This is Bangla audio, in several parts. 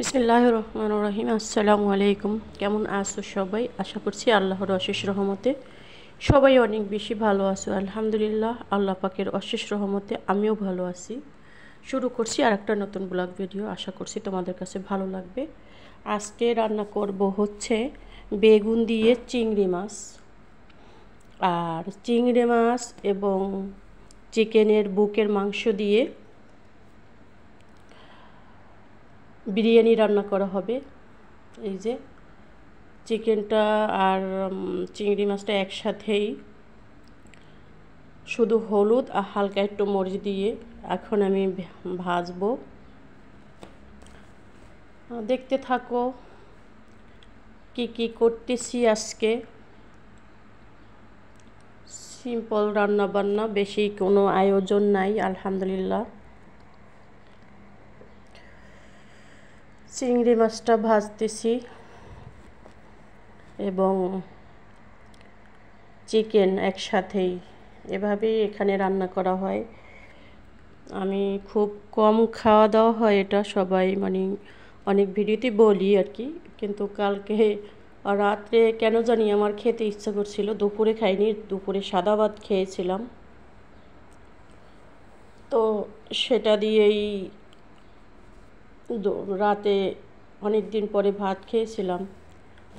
বিসমিল্লাহির রহমানির রহিম। আসসালামু আলাইকুম। কেমন আছো সবাই? আশা করছি আল্লাহর অশেষ রহমতে সবাই অনেক বেশি ভালো আছো। আলহামদুলিল্লাহ, আল্লাহ পাকের অশেষ রহমতে আমিও ভালো আছি। শুরু করছি আরেকটা নতুন ব্লগ ভিডিও। আশা করছি তোমাদের কাছে ভালো লাগবে। আজকে রান্না করব হচ্ছে বেগুন দিয়ে চিংড়ি মাছ, আর চিংড়ি মাছ এবং চিকেনের বুকের মাংস দিয়ে বিরিয়ানি রান্না করা হবে। এই যে চিকেনটা আর চিংড়ি মাছটা একসাথেই শুধু হলুদ আর হালকা একটু মরিচ দিয়ে এখন আমি ভাজবো। দেখতে থাকো কি কি করতেছি আজকে। সিম্পল রান্না বান্না, বেশি কোনো আয়োজন নাই আলহামদুলিল্লাহ। চিংড়ি মাছটা ভাজতেছি এবং চিকেন একসাথেই, এভাবেই এখানে রান্না করা হয়। আমি খুব কম খাওয়া দাওয়া হয় এটা, সবাই অনেক ভিডিওতে বলি আর কি। কিন্তু কালকে রাত্রে কেন জানি আমার খেতে ইচ্ছা করছিল, দুপুরে খাইনি, দুপুরে সাদা ভাত খেয়েছিলাম, তো সেটা দিয়েই রাতে অনেক দিন পরে ভাত খেয়েছিলাম।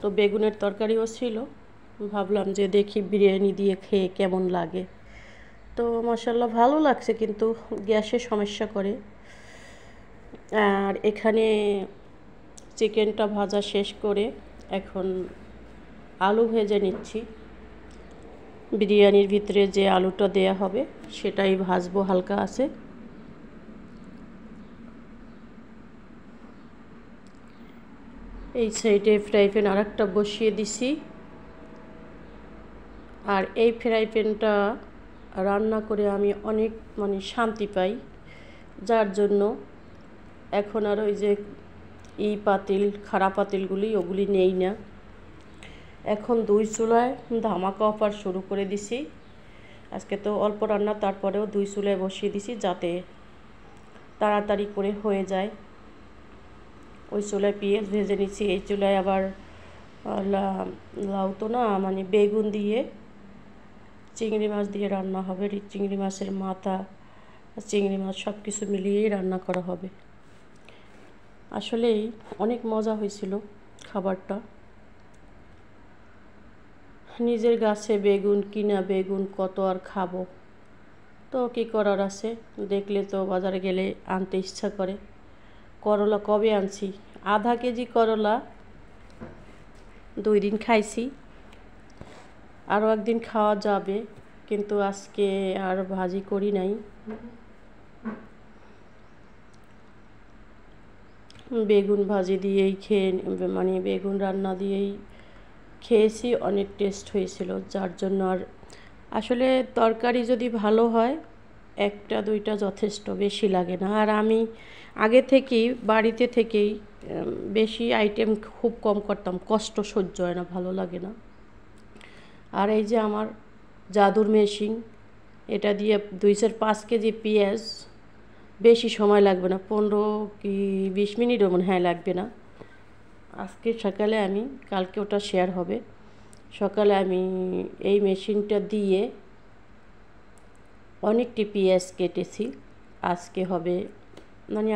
তো বেগুনের তরকারিও ছিল, ভাবলাম যে দেখি বিরিয়ানি দিয়ে খেয়ে কেমন লাগে। তো মাশাআল্লাহ ভালো লাগছে, কিন্তু গ্যাসের সমস্যা করে। আর এখানে চিকেনটা ভাজা শেষ করে এখন আলু ভেজে নিচ্ছি। বিরিয়ানির ভিতরে যে আলুটা দেয়া হবে সেটাই ভাজবো হালকা আছে। এই সাইডে ফ্রাই প্যান আরেকটা বসিয়ে দিছি। আর এই ফ্রাই প্যানটা রান্না করে আমি অনেক শান্তি পাই, যার জন্য এখন আর ওই যে পাতিল, খারাপ পাতিলগুলি ওগুলি নেই না। এখন দুই চুলায় ধামাকা অফার শুরু করে দিছি। আজকে তো অল্প রান্না, তারপরেও দুই চুলায় বসিয়ে দিছি যাতে তাড়াতাড়ি করে হয়ে যায়। ওই চুলায় পেঁয়াজ ভেজে নিচ্ছি, এই চুলায় আবার লাউ তো না, বেগুন দিয়ে চিংড়ি মাছ দিয়ে রান্না হবে। চিংড়ি মাছের মাথা, চিংড়ি মাছ সব কিছু মিলিয়েই রান্না করা হবে। আসলেই অনেক মজা হয়েছিল খাবারটা। নিজের গাছে বেগুন, কিনা বেগুন কত আর খাবো, তো কী করার আছে, দেখলে তো বাজারে গেলে আনতে ইচ্ছা করে। করলা কবে আনছি, আধা কেজি করলা 2 দিন খাইছি, আরও একদিন খাওয়া যাবে, কিন্তু আজকে আর ভাজি করি নাই। বেগুন ভাজি দিয়েই বেগুন রান্না দিয়েই খেয়েছি, অনেক টেস্ট হয়েছিল, যার জন্য আর আসলে তরকারি যদি ভালো হয় 1টা 2টা যথেষ্ট, বেশি লাগে না। আর আমি আগে থেকেই বাড়িতে থেকেই বেশি আইটেম খুব কম করতাম, কষ্ট সহ্য হয় না, ভালো লাগে না। আর এই যে আমার জাদুর মেশিন, এটা দিয়ে 2-5 কেজি পেঁয়াজ, বেশি সময় লাগবে না, 15 কি 20 মিনিটও মনে হয় লাগবে না। আজকে সকালে আমি, কালকে ওটা শেয়ার হবে, সকালে আমি এই মেশিনটা দিয়ে অনেকটি পেঁয়াজ কেটেছি। আজকে হবে,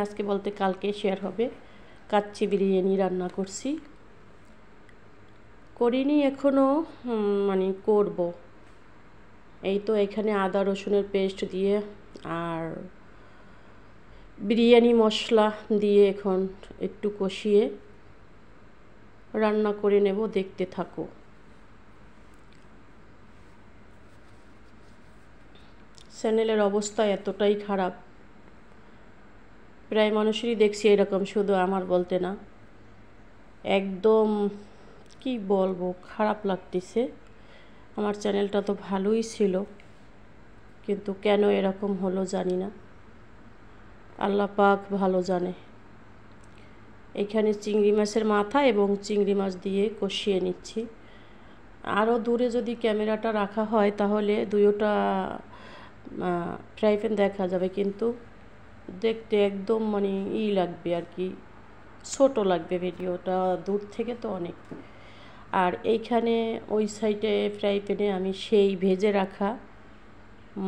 আজকে বলতে কালকে শেয়ার হবে। কাচ্চি বিরিয়ানি রান্না করছি, করিনি এখনও, করব। এই তো এখানে আদা রসুনের পেস্ট দিয়ে আর বিরিয়ানি মশলা দিয়ে এখন একটু কষিয়ে রান্না করে নেব, দেখতে থাকো। চ্যানেলের অবস্থা এতটাই খারাপ, প্রায় মানুষেরই দেখছি এরকম, শুধু আমার বলতে না, একদম কি বলবো, খারাপ লাগতেছে। আমার চ্যানেলটা তো ভালোই ছিল, কিন্তু কেন এরকম হলো জানি না, আল্লাহ পাক ভালো জানে। এখানে চিংড়ি মাছের মাথা এবং চিংড়ি মাছ দিয়ে কষিয়ে নিচ্ছি। আরও দূরে যদি ক্যামেরাটা রাখা হয় তাহলে দুইটা ফ্রাই প্যান দেখা যাবে, কিন্তু দেখতে একদম লাগবে আর কি, ছোট লাগবে ভিডিওটা, দূর থেকে তো অনেক। আর এইখানে ওই সাইডে ফ্রাই প্যানে আমি সেই ভেজে রাখা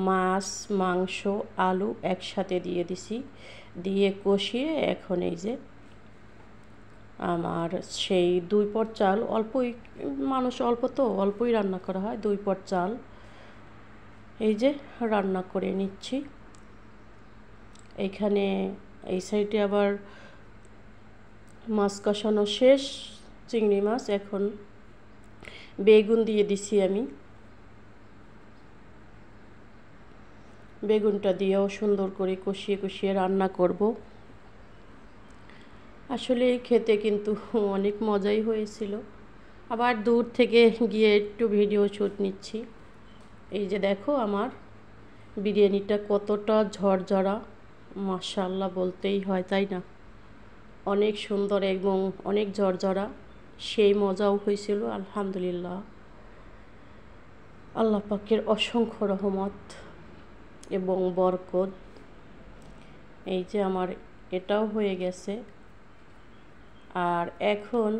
মাছ, মাংস, আলু একসাথে দিয়ে দিছি, দিয়ে কষিয়ে এখন এই যে আমার সেই 2 পট চাল, অল্পই মানুষ, অল্প তো অল্পই রান্না করা হয়, 2 পট চাল এই যে রান্না করে নিচ্ছি। এইখানে এই সাইডে আবার মাছ কষানো শেষ, চিংড়ি মাছ, এখন বেগুন দিয়ে দিছি আমি। বেগুনটা দিয়েও সুন্দর করে কষিয়ে কষিয়ে রান্না করব। আসলে খেতে কিন্তু অনেক মজাই হয়েছিল। আবার দূর থেকে গিয়ে একটু ভিডিও শ্যুট নিচ্ছি। এই যে দেখো আমার বিরিয়ানিটা কতটা ঝরঝরা, মাশাআল্লাহ বলতেই হয়, তাই না? অনেক সুন্দর এবং অনেক ঝরঝরা, সেই মজাও হয়েছিল। আলহামদুলিল্লাহ, আল্লাহ পাকের অসংখ্য রহমত এবং বরকত। এই যে আমার এটাও হয়ে গেছে। আর এখন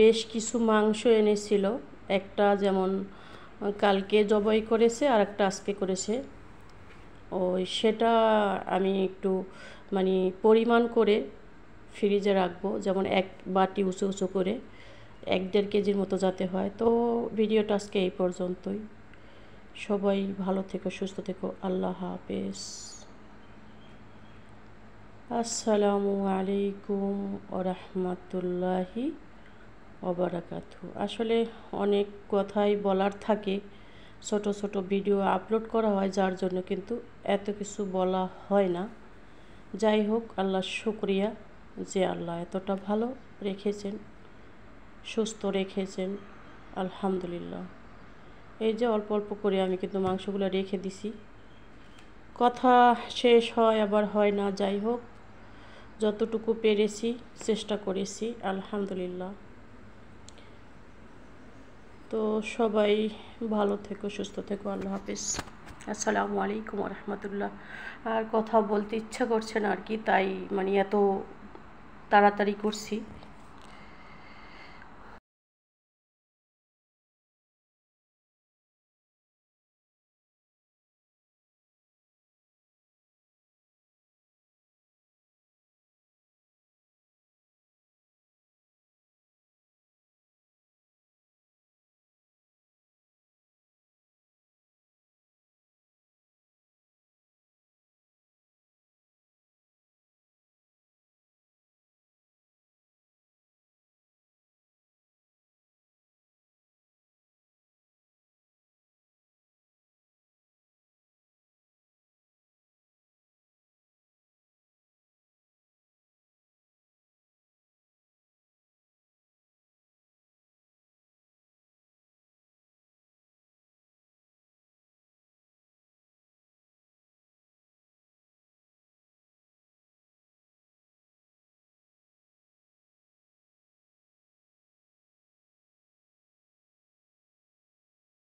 বেশ কিছু মাংস এনেছিল, একটা যেমন কালকে জবাই করেছে আর একটা আজকে করেছে। ওই সেটা আমি একটু মানে পরিমাণ করে ফ্রিজে রাখবো, যেমন এক বাটি উঁচু উঁচু করে 1-1.5 কেজির মতো যাতে হয়। তো ভিডিওটা আজকে এই পর্যন্তই। সবাই ভালো থেকো, সুস্থ থেকো, আল্লাহ হাফেজ। আসসালামু আলাইকুম ওয়া রাহমাতুল্লাহি ওয়া বারাকাতুহু। আসলে অনেক কথাই বলার থাকে, ছোট ছোট ভিডিও আপলোড করা হয়, যার জন্য কিন্তু এত কিছু বলা হয় না। যাই হোক, আল্লাহর শুকরিয়া যে আল্লাহ এতটা ভালো রেখেছেন, সুস্থ রেখেছেন, আলহামদুলিল্লাহ। এই যে অল্প অল্প করে আমি কিন্তু মাংসগুলো রেখে দিছি, কথা শেষ হয় আবার হয় না। যাই হোক, যতটুকু পেরেছি চেষ্টা করেছি, আলহামদুলিল্লাহ। তো সবাই ভালো থেকো, সুস্থ থেকো, আল্লাহ হাফেজ। আসসালামু আলাইকুম ওয়া রাহমাতুল্লাহ। আর কথা বলতে ইচ্ছা করছে না আর কি, তাই মানে এত তাড়াতাড়ি করছি।